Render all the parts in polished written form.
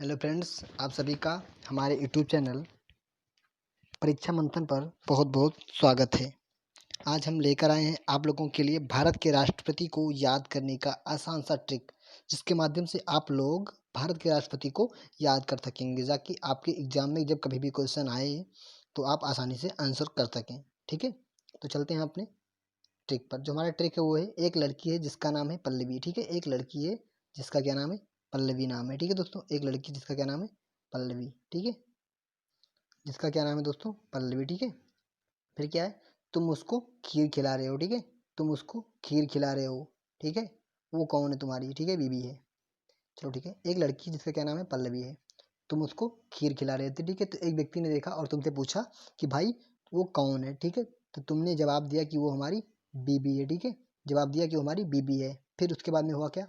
Hello friends, आप सभी का हमारे यूट्यूब चैनल परीक्षा मंथन पर बहुत बहुत स्वागत है। आज हम लेकर आए हैं आप लोगों के लिए भारत के राष्ट्रपति को याद करने का आसान सा ट्रिक, जिसके माध्यम से आप लोग भारत के राष्ट्रपति को याद कर सकेंगे, ताकि आपके एग्जाम में जब कभी भी क्वेश्चन आए तो आप आसानी से आंसर कर सकें। ठीक है, तो चलते हैं अपने ट्रिक पर। जो हमारा ट्रिक है वो है, एक लड़की है जिसका नाम है पल्लवी। ठीक है, एक लड़की है जिसका क्या नाम है, पल्लवी नाम है। ठीक है दोस्तों, एक लड़की जिसका क्या नाम है, पल्लवी। ठीक है, जिसका क्या नाम है दोस्तों, पल्लवी। ठीक है, फिर क्या है, तुम उसको खीर खिला रहे हो। ठीक है, तुम उसको खीर खिला रहे हो। ठीक है, वो कौन है, तुम्हारी, ठीक है, बीबी है। चलो ठीक है, एक लड़की जिसका क्या नाम है, पल्लवी है, तुम उसको खीर खिला रहे थे। ठीक है, तो एक व्यक्ति ने देखा और तुमसे पूछा कि भाई वो कौन है। ठीक है, तो तुमने जवाब दिया कि वो हमारी बीबी है। ठीक है, जवाब दिया कि वो हमारी बीबी है। फिर उसके बाद में हुआ क्या,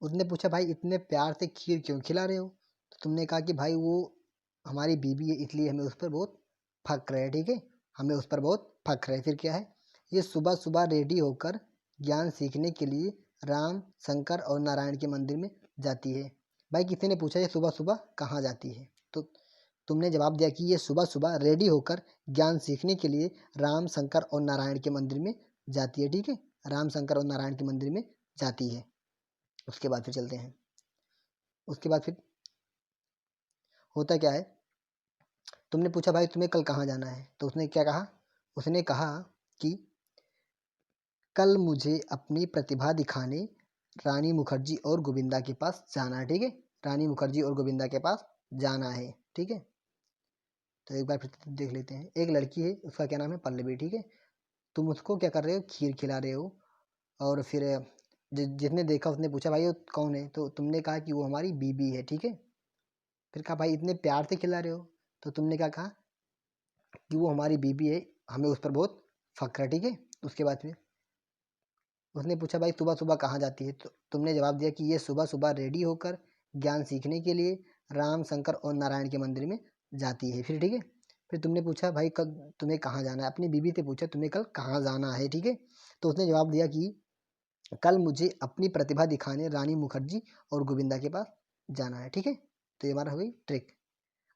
उसने पूछा भाई इतने प्यार से खीर क्यों खिला रहे हो, तो तुमने कहा कि भाई वो हमारी बीबी है, इसलिए हमें उस पर बहुत फक्र है। ठीक है, हमें उस पर बहुत फक्र है। फिर क्या है, ये सुबह सुबह रेडी होकर ज्ञान सीखने के लिए राम, शंकर और नारायण के मंदिर में जाती है। भाई किसी ने पूछा ये सुबह सुबह कहाँ जाती है, तो तुमने जवाब दिया कि ये सुबह सुबह रेडी होकर ज्ञान सीखने के लिए राम, शंकर और नारायण के मंदिर में जाती है। ठीक है, राम, शंकर और नारायण के मंदिर में जाती है। उसके बाद फिर चलते हैं, उसके बाद फिर होता क्या है, तुमने पूछा भाई तुम्हें कल कहाँ जाना है, तो उसने क्या कहा, उसने कहा कि कल मुझे अपनी प्रतिभा दिखाने रानी मुखर्जी और गोविंदा के पास जाना है। ठीक है, रानी मुखर्जी और गोविंदा के पास जाना है। ठीक है, तो एक बार फिर देख लेते हैं, एक लड़की है उसका क्या नाम है, पल्लवी। ठीक है, तुम उसको क्या कर रहे हो, खीर खिला रहे हो। और फिर जिसने देखा उसने पूछा भाई वो कौन है, तो तुमने कहा कि वो हमारी बीबी है। ठीक है, फिर कहा भाई इतने प्यार से खिला रहे हो, तो तुमने क्या कहा कि वो हमारी बीबी है, हमें उस पर बहुत फक्र है। ठीक है, उसके बाद में उसने पूछा भाई सुबह सुबह कहाँ जाती है, तो तुमने जवाब दिया कि ये सुबह सुबह रेडी होकर ज्ञान सीखने के लिए राम, शंकर और नारायण के मंदिर में जाती है। फिर ठीक है, फिर तुमने पूछा भाई कल तुम्हें कहाँ जाना है, अपनी बीबी से पूछा तुम्हें कल कहाँ जाना है। ठीक है, तो उसने जवाब दिया कि कल मुझे अपनी प्रतिभा दिखाने रानी मुखर्जी और गोविंदा के पास जाना है। ठीक है, तो ये हमारा हो गई ट्रिक।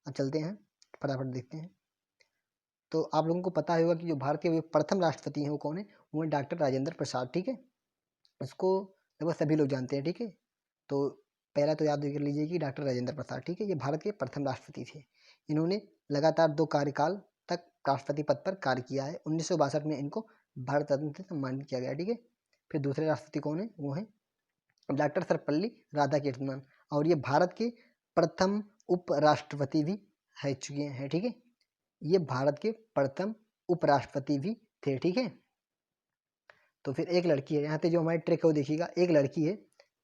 अब चलते हैं, फटाफट देखते हैं। तो आप लोगों को पता होगा कि जो भारत के प्रथम राष्ट्रपति हैं वो कौन है, वो है डॉक्टर राजेंद्र प्रसाद। ठीक है, इसको लगभग सभी लोग जानते हैं। ठीक है, तो पहला तो याद कर लीजिए कि डॉक्टर राजेंद्र प्रसाद, ठीक है, ये भारत के प्रथम राष्ट्रपति थे। इन्होंने लगातार 2 कार्यकाल तक राष्ट्रपति पद पर कार्य किया है। 1962 में इनको भारत रत्न से सम्मानित किया गया। ठीक है, फिर दूसरे राष्ट्रपति कौन है, वो है डॉक्टर सर्वपल्ली राधाकृष्णन, और ये भारत के प्रथम उपराष्ट्रपति भी रह चुके हैं। ठीक है, ये भारत के प्रथम उपराष्ट्रपति भी थे। ठीक है, तो फिर एक लड़की है, यहाँ पे जो हमारी ट्रिक है वो देखिएगा, एक लड़की है,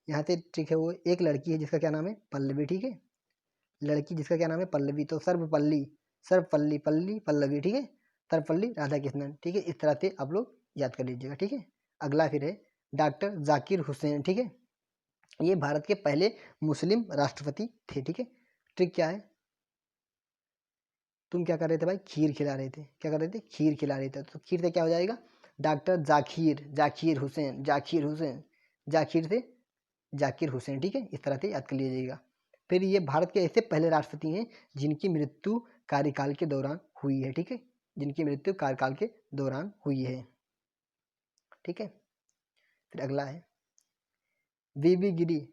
यहाँ पे ट्रिक है वो, एक लड़की है जिसका क्या नाम है, पल्लवी। ठीक है, लड़की जिसका क्या नाम है, पल्लवी, तो सर्वपल्ली, सर्वपल्ली, पल्ली, पल्लवी। ठीक है, सर्वपल्ली राधाकृष्णन। ठीक है, इस तरह से आप लोग याद कर लीजिएगा। ठीक है, अगला फिर है डॉक्टर जाकिर हुसैन। ठीक है, ये भारत के पहले मुस्लिम राष्ट्रपति थे। ठीक है, ट्रिक क्या है, तुम क्या कर रहे थे भाई, खीर खिला रहे थे, क्या कर रहे थे, खीर खिला रहे थे, तो खीर से क्या हो जाएगा, डॉक्टर जाकिर, जाकिर हुसैन, जाकिर हुसैन, जाकिर से जाकिर हुसैन। ठीक है, इस तरह से याद कर लीजिएगा। फिर ये भारत के ऐसे पहले राष्ट्रपति हैं जिनकी मृत्यु कार्यकाल के दौरान हुई है। ठीक है, जिनकी मृत्यु कार्यकाल के दौरान हुई है। ठीक है, फिर अगला है बीबी गिरी,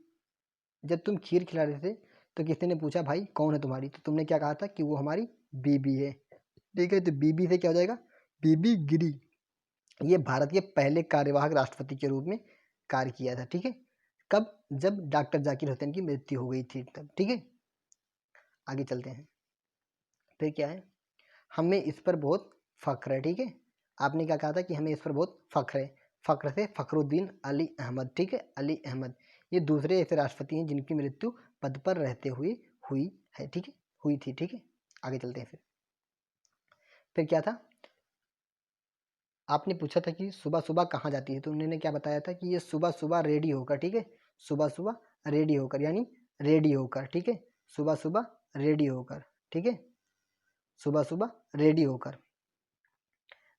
जब तुम खीर खिला रहे थे तो किसी ने पूछा भाई कौन है तुम्हारी, तो तुमने क्या कहा था कि वो हमारी बीबी है। ठीक है, तो बीबी से क्या हो जाएगा, बीबी गिरी, ये भारत के पहले कार्यवाहक राष्ट्रपति के रूप में कार्य किया था। ठीक है, कब, जब डॉक्टर जाकिर हुसैन की मृत्यु हो गई थी तब। ठीक है, आगे चलते हैं, फिर क्या है, हमें इस पर बहुत फख्र है। ठीक है, आपने क्या कहा था कि हमें इस पर बहुत फख्र है, फख्र से फखरुद्दीन अली अहमद। ठीक है, अली अहमद, ये दूसरे ऐसे राष्ट्रपति हैं जिनकी मृत्यु पद पर रहते हुए हुई है। ठीक है, हुई थी। ठीक है, आगे चलते हैं, फिर क्या था, आपने पूछा था कि सुबह सुबह कहाँ जाती है, तो उन्होंने क्या बताया था कि ये सुबह सुबह रेडी होकर। ठीक है, सुबह सुबह रेडी होकर, यानी रेडी होकर। ठीक है, सुबह सुबह रेडी होकर। ठीक है, सुबह सुबह रेडी होकर,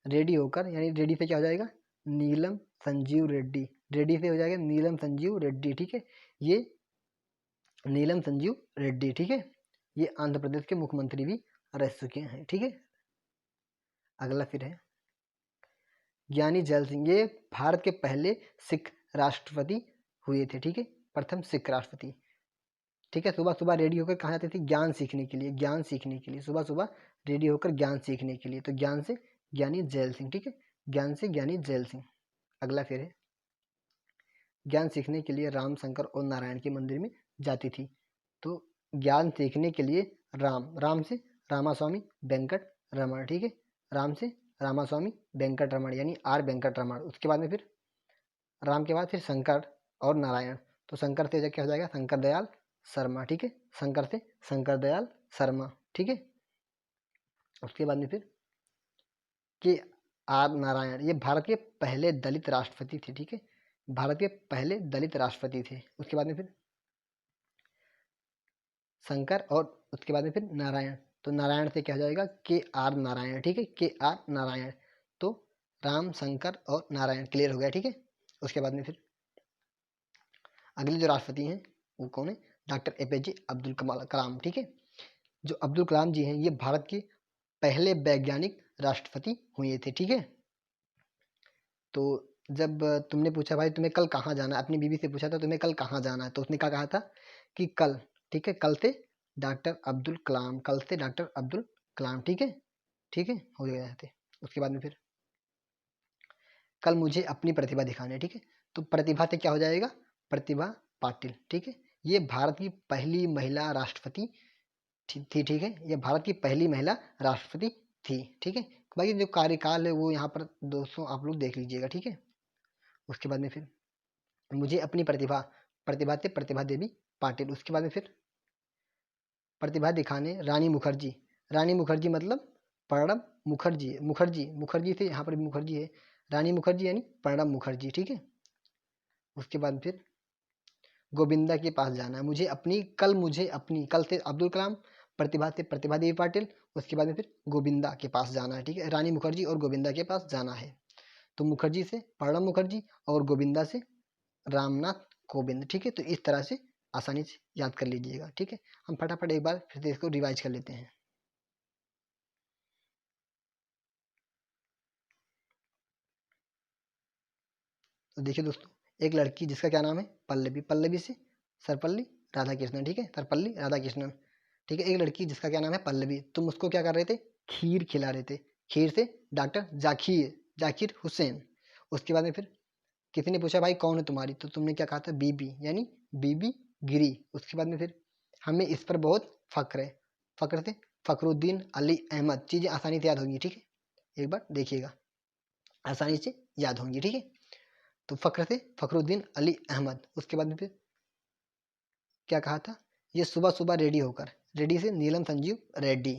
रेडी होकर यानी रेडी से क्या हो जाएगा, नीलम संजीव रेड्डी, रेडी से हो जाएगा नीलम संजीव रेड्डी। ठीक है, ये नीलम संजीव रेड्डी, ठीक है, ये आंध्र प्रदेश के मुख्यमंत्री भी रह चुके हैं, ठीक है। अगला फिर है ज्ञानी जैल सिंह, ये भारत के पहले सिख राष्ट्रपति हुए थे, ठीक है, प्रथम सिख राष्ट्रपति, ठीक है। सुबह सुबह रेडी होकर कहाँ जाते थे? ज्ञान सीखने के लिए, ज्ञान सीखने के लिए, सुबह सुबह रेडी होकर ज्ञान सीखने के लिए, तो ज्ञान से ज्ञानी जैल सिंह, ठीक है, ज्ञान से ज्ञानी जैल सिंह। अगला फिर है ज्ञान सीखने के लिए राम, शंकर और नारायण के मंदिर में जाती थी, तो ज्ञान सीखने के लिए राम से रामास्वामी वेंकट रमण, ठीक है, राम से रामास्वामी वेंकट रमण यानी आर वेंकट रमण। उसके बाद में फिर राम के बाद फिर शंकर और नारायण, तो शंकर से क्या हो जाएगा? शंकर दयाल शर्मा, ठीक है, शंकर से शंकर दयाल शर्मा, ठीक है। उसके बाद में फिर के आर नारायण, ये भारत के पहले दलित राष्ट्रपति थे, ठीक है, भारत के पहले दलित राष्ट्रपति थे। उसके बाद में फिर शंकर और उसके बाद में फिर नारायण, तो नारायण से क्या हो जाएगा? के आर नारायण, ठीक है, के आर नारायण, तो राम, शंकर और नारायण क्लियर हो गया, ठीक है। उसके बाद में फिर अगले जो राष्ट्रपति हैं वो कौन है? डॉक्टर एपीजे अब्दुल कलाम, ठीक है। जो अब्दुल कलाम जी हैं ये भारत के पहले वैज्ञानिक राष्ट्रपति हुए थे, ठीक है। तो जब तुमने पूछा भाई तुम्हें कल कहाँ जाना है, अपनी बीवी से पूछा था तुम्हें कल कहाँ जाना है, तो उसने क्या कहा था कि कल, ठीक है, कल से डॉक्टर अब्दुल कलाम, कल से डॉक्टर अब्दुल कलाम, ठीक है, ठीक है, हो गया थे। उसके बाद में फिर कल मुझे अपनी प्रतिभा दिखानी है, ठीक है, तो प्रतिभा से क्या हो जाएगा? प्रतिभा पाटिल, ठीक है, ये भारत की पहली महिला राष्ट्रपति थी, ठीक है, ये भारत की पहली महिला राष्ट्रपति थी, ठीक है। बाकी जो कार्यकाल है वो यहाँ पर दोस्तों आप लोग देख लीजिएगा, ठीक है। उसके बाद में फिर मुझे अपनी प्रतिभा, प्रतिभा से प्रतिभा देवी पाटिल। उसके बाद में फिर प्रतिभा दिखाने रानी मुखर्जी, रानी मुखर्जी मतलब प्रणब मुखर्जी, मुखर्जी से यहाँ पर भी मुखर्जी है, रानी मुखर्जी यानी प्रणब मुखर्जी, ठीक है। उसके बाद फिर गोविंदा के पास जाना है, मुझे अपनी, कल से अब्दुल कलाम, प्रतिभा से प्रतिभा देवी पाटिल, उसके बाद में फिर गोविंदा के पास जाना है, ठीक है, रानी मुखर्जी और गोविंदा के पास जाना है, तो मुखर्जी से प्रणब मुखर्जी और गोविंदा से रामनाथ कोविंद, ठीक है। तो इस तरह से आसानी से याद कर लीजिएगा, ठीक है। हम फटाफट एक बार फिर से इसको रिवाइज कर लेते हैं। तो देखिए दोस्तों, एक लड़की जिसका क्या नाम है? पल्लवी, पल्लवी से सरपल्ली राधाकृष्णन, ठीक है, सरपल्ली राधाकृष्णन, ठीक है। एक लड़की जिसका क्या नाम है? पल्लवी, तुम उसको क्या कर रहे थे? खीर खिला रहे थे, खीर से डॉक्टर जाकिर हुसैन। उसके बाद में फिर किसी ने पूछा भाई कौन है तुम्हारी, तो तुमने क्या कहा था? बीबी यानी बीबी गिरी। उसके बाद में फिर हमें इस पर बहुत फक्र है, फक्र से फखरुद्दीन अली अहमद। चीज़ें आसानी से याद होंगी, ठीक है, एक बार देखिएगा, आसानी से याद होंगी, ठीक है। तो फक्र से फखरुद्दीन अली अहमद। उसके बाद में फिर क्या कहा था? ये सुबह सुबह रेडी होकर, रेडी से नीलम संजीव रेड्डी,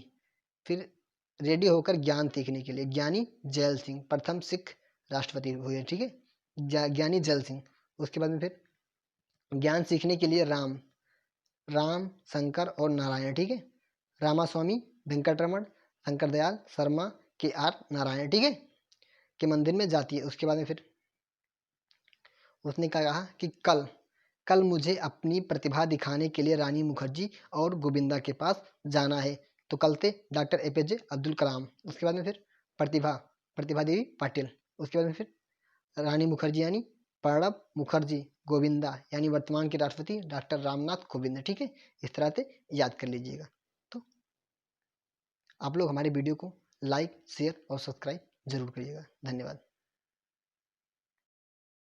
फिर रेडी होकर ज्ञान सीखने के लिए ज्ञानी जैल सिंह, प्रथम सिख राष्ट्रपति हुए, ठीक है, ज्ञानी जैल सिंह। उसके बाद में फिर ज्ञान सीखने के लिए राम, शंकर और नारायण, ठीक है, रामास्वामी वेंकटरमण, शंकर दयाल शर्मा, के आर नारायण, ठीक है, के मंदिर में जाती है। उसके बाद में फिर उसने क्या कहा कि कल मुझे अपनी प्रतिभा दिखाने के लिए रानी मुखर्जी और गोविंदा के पास जाना है, तो कल से डॉक्टर एपीजे अब्दुल कलाम। उसके बाद में फिर प्रतिभा, प्रतिभा देवी पाटिल। उसके बाद में फिर रानी मुखर्जी यानी प्रणब मुखर्जी, गोविंदा यानी वर्तमान के राष्ट्रपति डॉक्टर रामनाथ कोविंद, ठीक है। इस तरह से याद कर लीजिएगा। तो आप लोग हमारे वीडियो को लाइक, शेयर और सब्सक्राइब जरूर करिएगा। धन्यवाद।